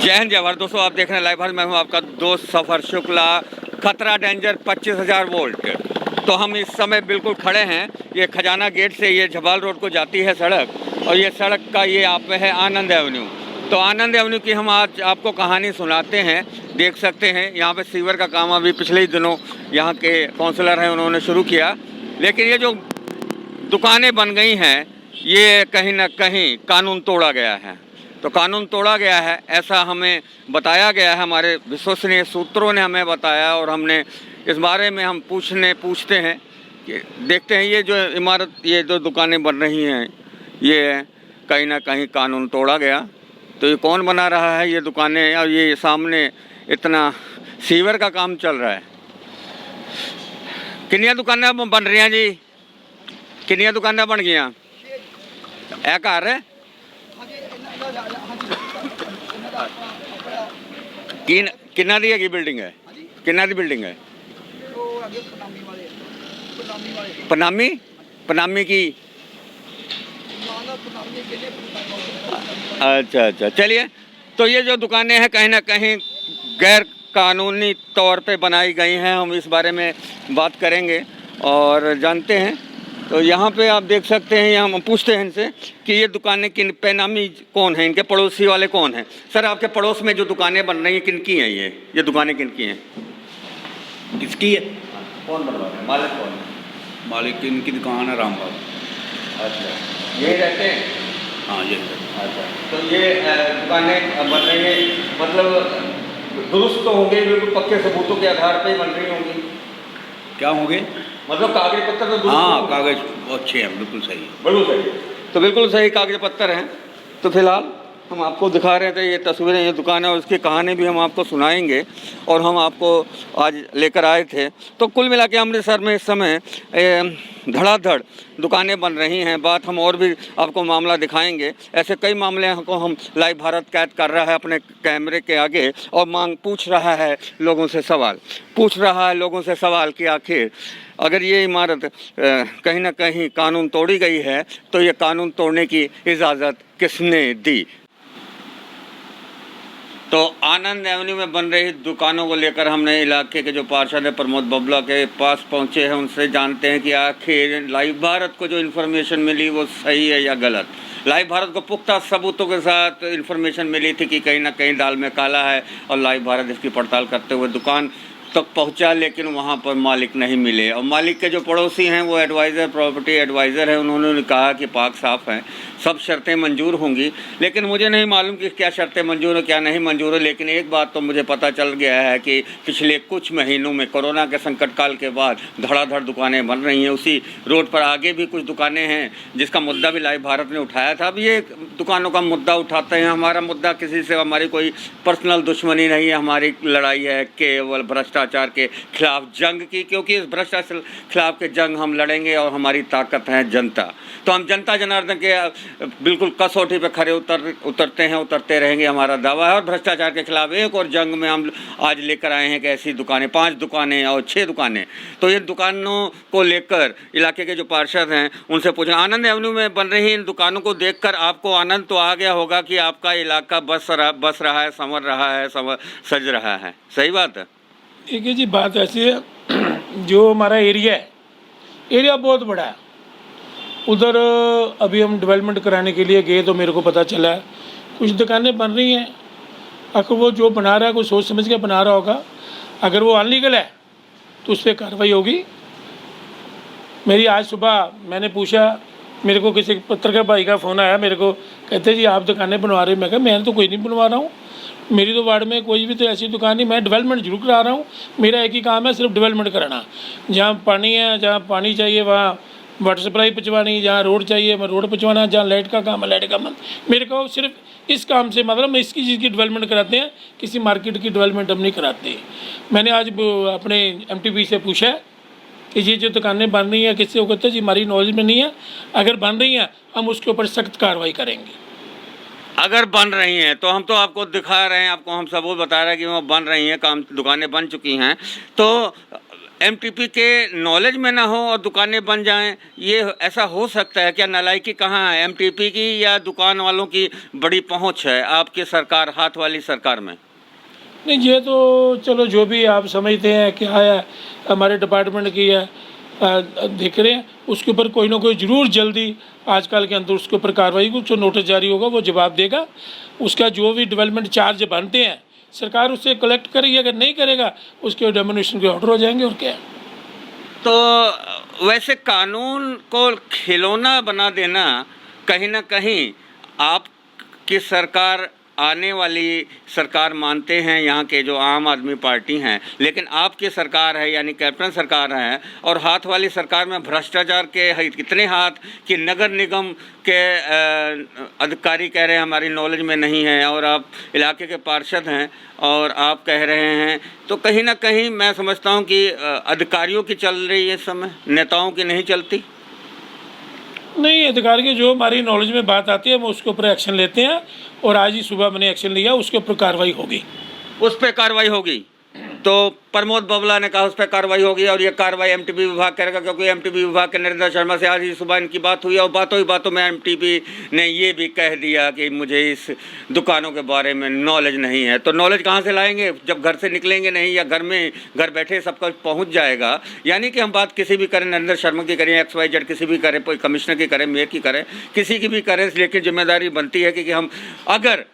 जय हिंद जय भारत। दोस्तों आप देख रहे हैं लाइव भारत। मैं हूं आपका दोस्त सफर शुक्ला। खतरा डेंजर 25,000 वोल्ट। तो हम इस समय बिल्कुल खड़े हैं, ये खजाना गेट से ये झबाल रोड को जाती है सड़क, और ये सड़क का ये आप पे है आनंद एवेन्यू। तो आनंद एवेन्यू की हम आज आपको कहानी सुनाते हैं। देख सकते हैं यहाँ पे सीवर का काम अभी पिछले ही दिनों यहाँ के काउंसलर हैं उन्होंने शुरू किया, लेकिन ये जो दुकानें बन गई हैं ये कहीं ना कहीं कानून तोड़ा गया है। तो कानून तोड़ा गया है ऐसा हमें बताया गया है, हमारे विश्वसनीय सूत्रों ने हमें बताया, और हमने इस बारे में हम पूछते हैं कि देखते हैं ये जो इमारत, ये जो दुकानें बन रही हैं ये कहीं ना कहीं कानून तोड़ा गया। तो ये कौन बना रहा है ये दुकानें, और ये सामने इतना सीवर का काम चल रहा है। कितनी दुकानें बन रही हैं जी? कितनी दुकानें बन गई? ए घर है किन्ना दी है बिल्डिंग है? किन्ना दी बिल्डिंग है? पनामी की। अच्छा, चलिए। तो ये जो दुकानें हैं कहीं ना कहीं गैर कानूनी तौर पे बनाई गई हैं, हम इस बारे में बात करेंगे और जानते हैं। तो यहाँ पे आप देख सकते हैं, यहाँ हम पूछते हैं इनसे कि ये दुकानें किन पेनामी कौन है, इनके पड़ोसी वाले कौन हैं। सर आपके पड़ोस में जो दुकानें बन रही हैं किन की हैं? ये दुकानें किन की हैं? इसकी है। कौन बनवा रहा है? मालिक कौन है? मालिक इनकी दुकान है रामबाग। अच्छा, यही रहते हैं? हाँ ये। अच्छा, तो ये दुकानें बन रही हैं मतलब दुरुस्त तो होंगे, बिल्कुल पक्के सबूतों के आधार पर बन रही होंगी? क्या होंगे मतलब कागज पत्तर तो दुरुस्त? हाँ कागज अच्छे हैं, बिल्कुल सही है। बिल्कुल सही। तो बिल्कुल सही कागज पत्तर हैं। तो फिलहाल हम आपको दिखा रहे थे ये तस्वीरें, ये दुकान है और उसकी कहानी भी हम आपको सुनाएंगे, और हम आपको आज लेकर आए थे। तो कुल मिला के अमृतसर में इस समय धड़ाधड़ दुकानें बन रही हैं। बात हम और भी आपको मामला दिखाएंगे। ऐसे कई मामले को हम लाइव भारत कैद कर रहा है अपने कैमरे के आगे, और पूछ रहा है लोगों से सवाल कि आखिर अगर ये इमारत कहीं ना कहीं कानून तोड़ी गई है तो ये कानून तोड़ने की इजाज़त किसने दी। तो आनंद एवेन्यू में बन रही दुकानों को लेकर हमने इलाके के जो पार्षद है प्रमोद बबला के पास पहुंचे हैं, उनसे जानते हैं कि आखिर लाइव भारत को जो इन्फॉर्मेशन मिली वो सही है या गलत। लाइव भारत को पुख्ता सबूतों के साथ इन्फॉर्मेशन मिली थी कि कहीं ना कहीं दाल में काला है, और लाइव भारत इसकी पड़ताल करते हुए दुकान तक पहुंचा, लेकिन वहां पर मालिक नहीं मिले। और मालिक के जो पड़ोसी हैं वो एडवाइज़र, प्रॉपर्टी एडवाइज़र है, उन्होंने कहा कि पाक साफ़ हैं, सब शर्तें मंजूर होंगी। लेकिन मुझे नहीं मालूम कि क्या शर्तें मंजूर हो क्या नहीं मंजूर हो। लेकिन एक बात तो मुझे पता चल गया है कि पिछले कुछ महीनों में कोरोना के संकट काल के बाद धड़ाधड़ दुकानें बन रही हैं। उसी रोड पर आगे भी कुछ दुकानें हैं जिसका मुद्दा भी लाइव भारत ने उठाया था। अब ये दुकानों का मुद्दा उठाते हैं। हमारा मुद्दा किसी से, हमारी कोई पर्सनल दुश्मनी नहीं है, हमारी लड़ाई है केवल भ्रष्टाचार के खिलाफ जंग की, क्योंकि इस भ्रष्टाचार खिलाफ के जंग हम लड़ेंगे और हमारी ताकत है जनता। तो हम जनता जनार्दन के बिल्कुल कसौटी पे खड़े उतरते रहेंगे, हमारा दावा है। और भ्रष्टाचार के खिलाफ एक और जंग में हम आज लेकर आए हैं कि ऐसी दुकानें, 5 दुकानें और 6 दुकानें। तो ये दुकानों को लेकर इलाके के जो पार्षद हैं उनसे पूछें। आनंद एवेन्यू में बन रही इन दुकानों को देखकर आपको आनंद तो आ गया होगा कि आपका इलाका बस रहा है, संवर रहा है, सज रहा है। सही बात है? ठीक है जी। बात ऐसी है, जो हमारा एरिया बहुत बड़ा है, उधर अभी हम डेवलपमेंट कराने के लिए गए तो मेरे को पता चला है कुछ दुकानें बन रही हैं। अगर वो जो बना रहा है कोई सोच समझ के बना रहा होगा, अगर वो अनलीगल है तो उस पर कार्रवाई होगी। मेरी आज सुबह मैंने पूछा, मेरे को किसी पत्रकार भाई का फ़ोन आया, मेरे को कहते जी आप दुकानें बनवा रहे हो। मैं कहा मैंने तो कोई नहीं बनवा रहा हूँ, मेरी तो वार्ड में कोई भी तो ऐसी दुकान नहीं। मैं डेवलपमेंट जरूर करा रहा हूँ, मेरा एक ही काम है सिर्फ डेवलपमेंट कराना। जहाँ पानी है, जहाँ पानी चाहिए वहाँ वाटर सप्लाई पहुँचवानी, जहाँ रोड चाहिए वहाँ रोड पहुँचवाना, जहाँ लाइट का काम है लाइट का काम। मेरे को सिर्फ इस काम से मतलब मैं इसकी चीज़ की डेवलपमेंट कराते हैं, किसी मार्केट की डेवलपमेंट हम नहीं कराते। मैंने आज अपने MTP से पूछा कि ये जो दुकानें बन रही हैं किससे, वो कहते हैं जी हमारी नॉलेज में नहीं है, अगर बन रही हैं हम उसके ऊपर सख्त कार्रवाई करेंगे। अगर बन रही हैं तो हम तो आपको दिखा रहे हैं, आपको हम सबूत बता रहे हैं कि वो बन रही हैं, काम दुकानें बन चुकी हैं। तो एमटीपी के नॉलेज में ना हो और दुकानें बन जाएं, ये ऐसा हो सकता है क्या? नालायकी कहाँ है, एमटीपी की या दुकान वालों की बड़ी पहुंच है आपकी सरकार, हाथ वाली सरकार में? नहीं, ये तो चलो जो भी आप समझते हैं क्या है हमारे डिपार्टमेंट की है, देख रहे हैं उसके ऊपर कोई ना कोई ज़रूर जल्दी आजकल के अंदर उसके ऊपर कार्रवाई को जो नोटिस जारी होगा वो जवाब देगा। उसका जो भी डेवलपमेंट चार्ज बनते हैं सरकार उससे कलेक्ट करेगी, अगर नहीं करेगा उसके डेमोनेशन के ऑर्डर हो जाएंगे। और क्या तो वैसे कानून को खिलौना बना देना कहीं ना कहीं आपकी सरकार, आने वाली सरकार मानते हैं यहाँ के जो आम आदमी पार्टी हैं, लेकिन आपकी सरकार है यानी कैप्टन सरकार है, और हाथ वाली सरकार में भ्रष्टाचार के कितने हाथ कि नगर निगम के अधिकारी कह रहे हैं हमारी नॉलेज में नहीं है, और आप इलाके के पार्षद हैं और आप कह रहे हैं, तो कहीं ना कहीं मैं समझता हूँ कि अधिकारियों की चल रही है इस समय, नेताओं की नहीं चलती। नहीं, अधिकारी की जो हमारी नॉलेज में बात आती है हम उसके ऊपर एक्शन लेते हैं, और आज ही सुबह मैंने एक्शन लिया, उसके ऊपर कार्रवाई होगी। उस पर कार्रवाई होगी तो प्रमोद बबला ने कहा उस पर कार्रवाई होगी, और ये कार्रवाई एमटीपी विभाग करेगा, क्योंकि एमटीपी विभाग के नरेंद्र शर्मा से आज ही सुबह इनकी बात हुई, और बातों ही बातों में एमटीपी ने ये भी कह दिया कि मुझे इस दुकानों के बारे में नॉलेज नहीं है। तो नॉलेज कहाँ से लाएंगे जब घर से निकलेंगे नहीं, या घर बैठे सब कुछ पहुँच जाएगा। यानी कि हम बात किसी भी करें, नरेंद्र शर्मा की करें, XYZ किसी भी करें, कोई कमिश्नर की करें, मेयर की करें, किसी की भी करें, लेकिन जिम्मेदारी बनती है कि हम अगर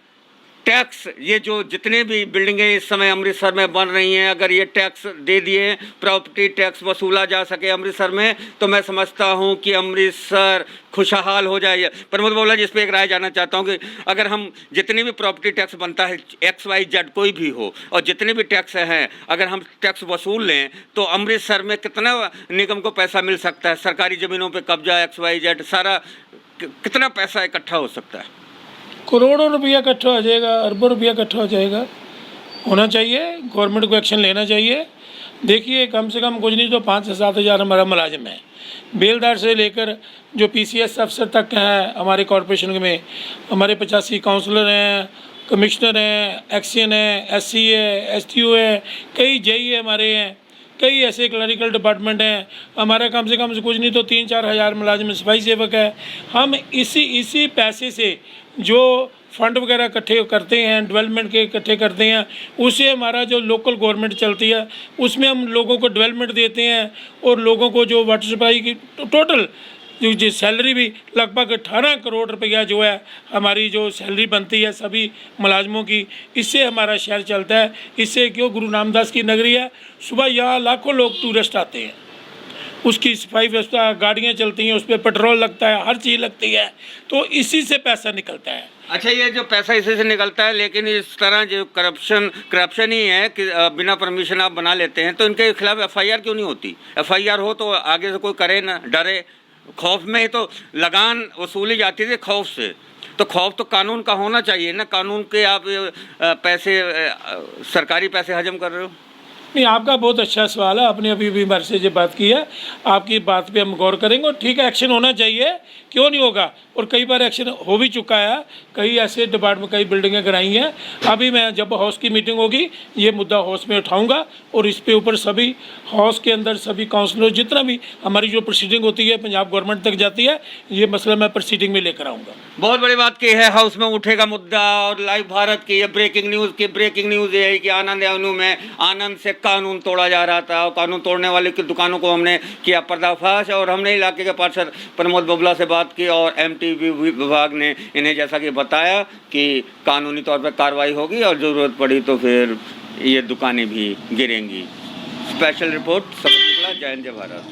टैक्स, ये जो जितने भी बिल्डिंगें इस समय अमृतसर में बन रही हैं, अगर ये टैक्स दे दिए, प्रॉपर्टी टैक्स वसूला जा सके अमृतसर में, तो मैं समझता हूँ कि अमृतसर खुशहाल हो जाए। प्रमोद बबला जी, इस पर एक राय जानना चाहता हूँ कि अगर हम जितनी भी प्रॉपर्टी टैक्स बनता है, XYZ कोई भी हो, और जितने भी टैक्स हैं, अगर हम टैक्स वसूल लें तो अमृतसर में कितना निगम को पैसा मिल सकता है? सरकारी ज़मीनों पर कब्जा, XYZ सारा कितना पैसा इकट्ठा हो सकता है? करोड़ों रुपया इकट्ठा हो जाएगा, अरबों रुपया इकट्ठा हो जाएगा। होना चाहिए, गवर्नमेंट को एक्शन लेना चाहिए। देखिए, कम से कम कुछ नहीं तो 5 से 7 हज़ार हमारा मुलाजिम है, बेलदार से लेकर जो PCS अफसर तक हैं हमारे कॉरपोरेशन में। हमारे 85 काउंसलर हैं, कमिश्नर हैं, एक्सीएन है, SC है, STO है, कई JE हमारे हैं, कई ऐसे क्लरिकल डिपार्टमेंट हैं। हमारा कम से कुछ नहीं तो 3-4 हज़ार मुलाजिम सफाई सेवक है। हम इसी पैसे से जो फंड वगैरह इकट्ठे करते हैं, डेवलपमेंट के इकट्ठे करते हैं, उससे हमारा जो लोकल गवर्नमेंट चलती है उसमें हम लोगों को डेवलपमेंट देते हैं, और लोगों को जो वाटर सप्लाई की टोटल जो सैलरी भी लगभग 18 करोड़ रुपया जो है हमारी जो सैलरी बनती है सभी मुलाजमों की, इससे हमारा शहर चलता है। इससे क्यों, गुरु नामदास की नगरी है, सुबह यहाँ लाखों लोग टूरिस्ट आते हैं, उसकी सफाई व्यवस्था, गाड़ियाँ चलती हैं, उस पर पेट्रोल लगता है, हर चीज़ लगती है, तो इसी से पैसा निकलता है। अच्छा, ये जो पैसा इसी से निकलता है, लेकिन इस तरह जो करप्शन ही है कि बिना परमिशन आप बना लेते हैं, तो इनके खिलाफ FIR क्यों नहीं होती? FIR हो तो आगे से कोई करे ना, डरे। खौफ में ही तो लगान वसूली जाती थी, खौफ से। तो खौफ तो कानून का होना चाहिए ना, कानून के आप पैसे, सरकारी पैसे हजम कर रहे हो। नहीं, आपका बहुत अच्छा सवाल है, आपने अभी भी हमारे से जो बात की है, आपकी बात पे हम गौर करेंगे, और ठीक है, एक्शन होना चाहिए, क्यों नहीं होगा, और कई बार एक्शन हो भी चुका है। कई ऐसे डिपार्टमेंट, कई बिल्डिंगें कराई हैं। अभी मैं जब हाउस की मीटिंग होगी ये मुद्दा हाउस में उठाऊंगा, और इस पे ऊपर सभी हाउस के अंदर सभी काउंसलर, जितना भी हमारी जो प्रोसीडिंग होती है पंजाब गवर्नमेंट तक जाती है, ये मसला मैं प्रोसीडिंग में लेकर आऊँगा। बहुत बड़ी बात की है, हाउस में उठेगा मुद्दा, और लाइव भारत की ये ब्रेकिंग न्यूज़ ये है कि आनंद एवेन्यू में आनंद से कानून तोड़ा जा रहा था, और कानून तोड़ने वाले की दुकानों को हमने किया पर्दाफाश, और हमने इलाके के पार्षद प्रमोद बबला से बात की, और MTP विभाग ने इन्हें जैसा कि बताया कि कानूनी तौर पर कार्रवाई होगी, और ज़रूरत पड़ी तो फिर ये दुकानें भी गिरेंगी। स्पेशल रिपोर्ट, समर शुक्ला, जय हिंद, जय भारत।